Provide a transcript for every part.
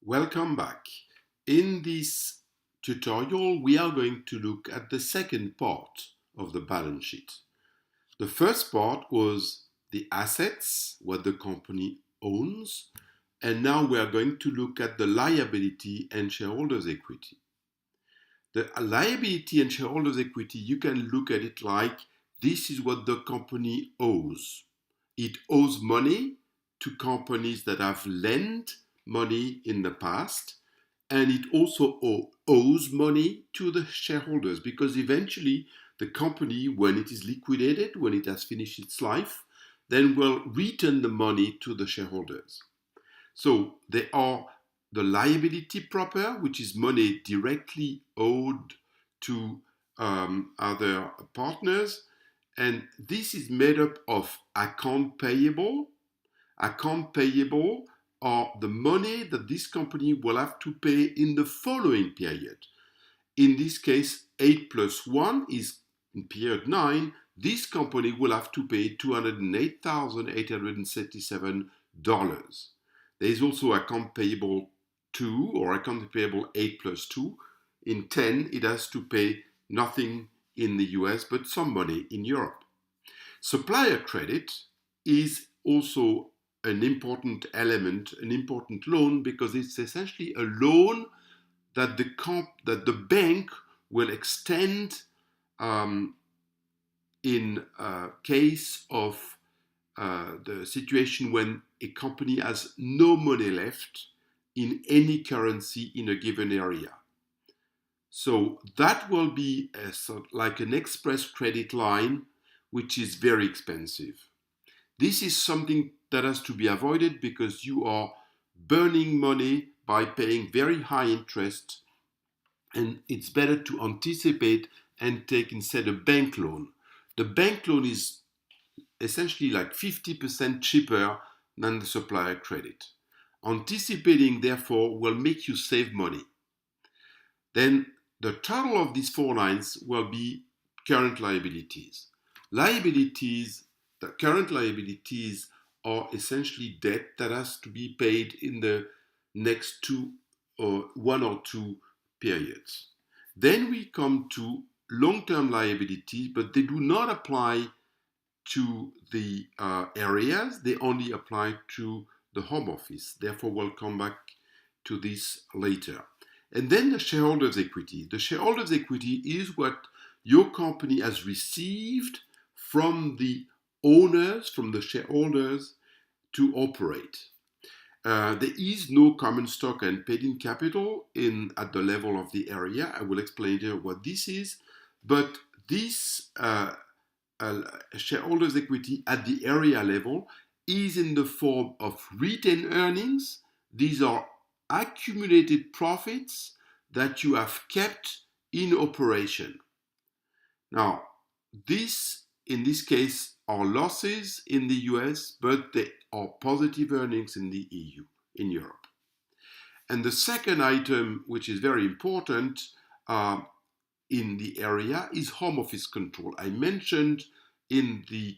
Welcome back. In this tutorial, we are going to look at the second part of the balance sheet. The first part was the assets, what the company owns, and now we are going to look at the liability and shareholders' equity. The liability and shareholders' equity, you can look at it like this is what the company owes. It owes money to companies that have lent money in the past, and it also owes money to the shareholders because eventually the company, when it is liquidated, when it has finished its life, then will return the money to the shareholders. So they are the liability proper, which is money directly owed to other partners, and this is made up of account payable. Account payable are the money that this company will have to pay in the following period. In this case, 8 plus 1 is in period 9. This company will have to pay $208,837. There is also account payable 2 or account payable 8 plus 2. In 10, it has to pay nothing in the US but some money in Europe. Supplier credit is also an important element, an important loan, because it's essentially a loan that the bank will extend in case of the situation when a company has no money left in any currency in a given area. So that will be like an express credit line, which is very expensive. This is something that has to be avoided because you are burning money by paying very high interest, and it's better to anticipate and take instead a bank loan. The bank loan is essentially like 50% cheaper than the supplier credit. Anticipating, therefore, will make you save money. Then the total of these four lines will be current liabilities. The current liabilities are essentially debt that has to be paid in the next one or two periods. Then we come to long-term liabilities, but they do not apply to the areas, they only apply to the home office. Therefore, we'll come back to this later. And then the shareholders' equity. The shareholders' equity is what your company has received from the owners, from the shareholders to operate. There is no common stock and paid-in capital at the level of the area. I will explain later what this is. But this shareholders' equity at the area level is in the form of retained earnings. These are accumulated profits that you have kept in operation. Now, in this case, are losses in the US, but they are positive earnings in the EU, in Europe. And the second item, which is very important in the area, is home office control. I mentioned in the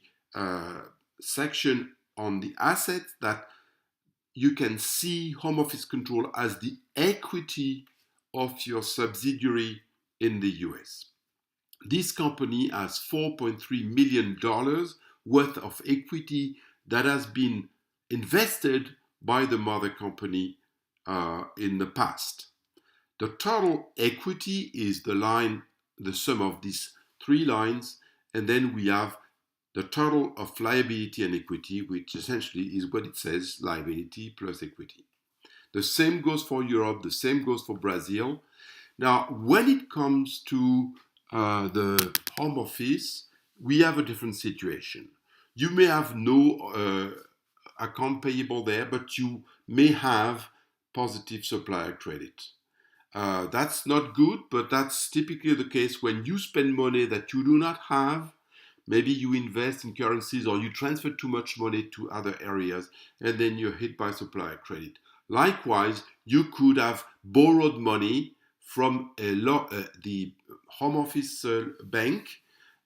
section on the assets that you can see home office control as the equity of your subsidiary in the US. This company has $4.3 million worth of equity that has been invested by the mother company in the past. The total equity is the sum of these three lines, and then we have the total of liability and equity, which essentially is what it says, liability plus equity. The same goes for Europe, the same goes for Brazil. Now, when it comes to the home office, we have a different situation. You may have no account payable there, but you may have positive supplier credit. That's not good, but that's typically the case when you spend money that you do not have. Maybe you invest in currencies or you transfer too much money to other areas, and then you're hit by supplier credit. Likewise, you could have borrowed money from the home office bank,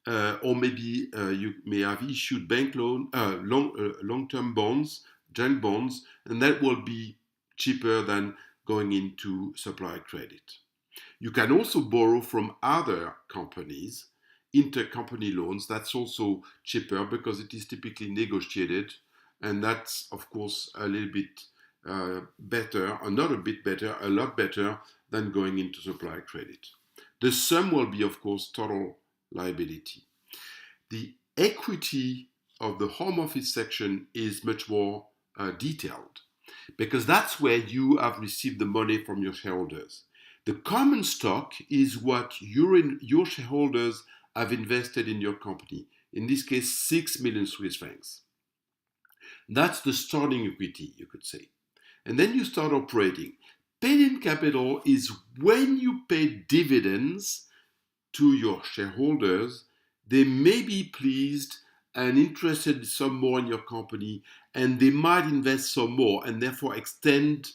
or maybe you may have issued bank loan, long-term bonds, junk bonds, and that will be cheaper than going into supplier credit. You can also borrow from other companies, intercompany loans. That's also cheaper because it is typically negotiated, and that's of course a little bit better, or not a bit better, a lot better than going into supplier credit. The sum will be, of course, total liability. The equity of the home office section is much more detailed, because that's where you have received the money from your shareholders. The common stock is what your shareholders have invested in your company. In this case, 6 million Swiss francs. That's the starting equity, you could say. And then you start operating. Paid-in capital is when you pay dividends to your shareholders. They may be pleased and interested some more in your company, and they might invest some more and therefore extend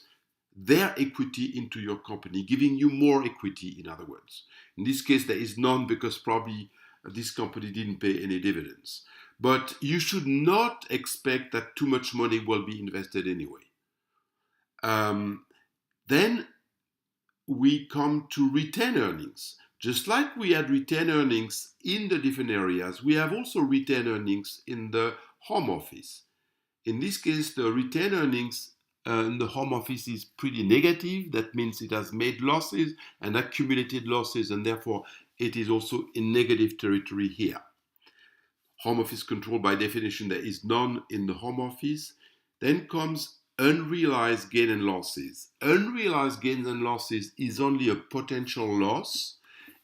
their equity into your company, giving you more equity, in other words. In this case, there is none because probably this company didn't pay any dividends. But you should not expect that too much money will be invested anyway. Then we come to retained earnings. Just like we had retained earnings in the different areas, we have also retained earnings in the home office. In this case, the retained earnings in the home office is pretty negative. That means it has made losses and accumulated losses, and therefore it is also in negative territory here. Home office control, by definition, there is none in the home office. Then comes unrealized gain and losses. Unrealized gains and losses is only a potential loss.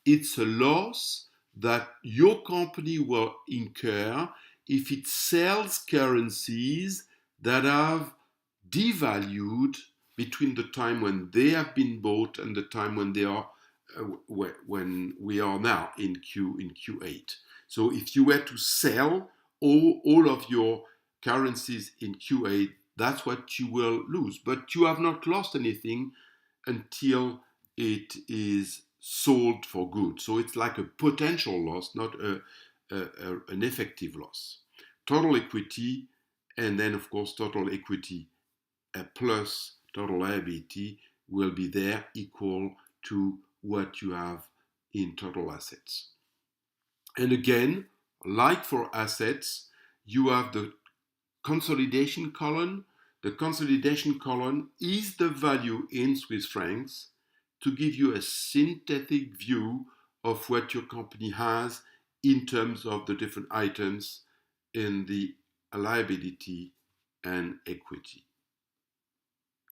It's a loss that your company will incur if it sells currencies that have devalued between the time when they have been bought and the time when they are when we are now in Q8. So if you were to sell all of your currencies in Q8, that's what you will lose. But you have not lost anything until it is sold for good. So it's like a potential loss, not an effective loss. Total equity, and then of course total equity plus total liability will be there equal to what you have in total assets. And again, like for assets, you have the consolidation column. The consolidation column is the value in Swiss francs to give you a synthetic view of what your company has in terms of the different items in the liability and equity.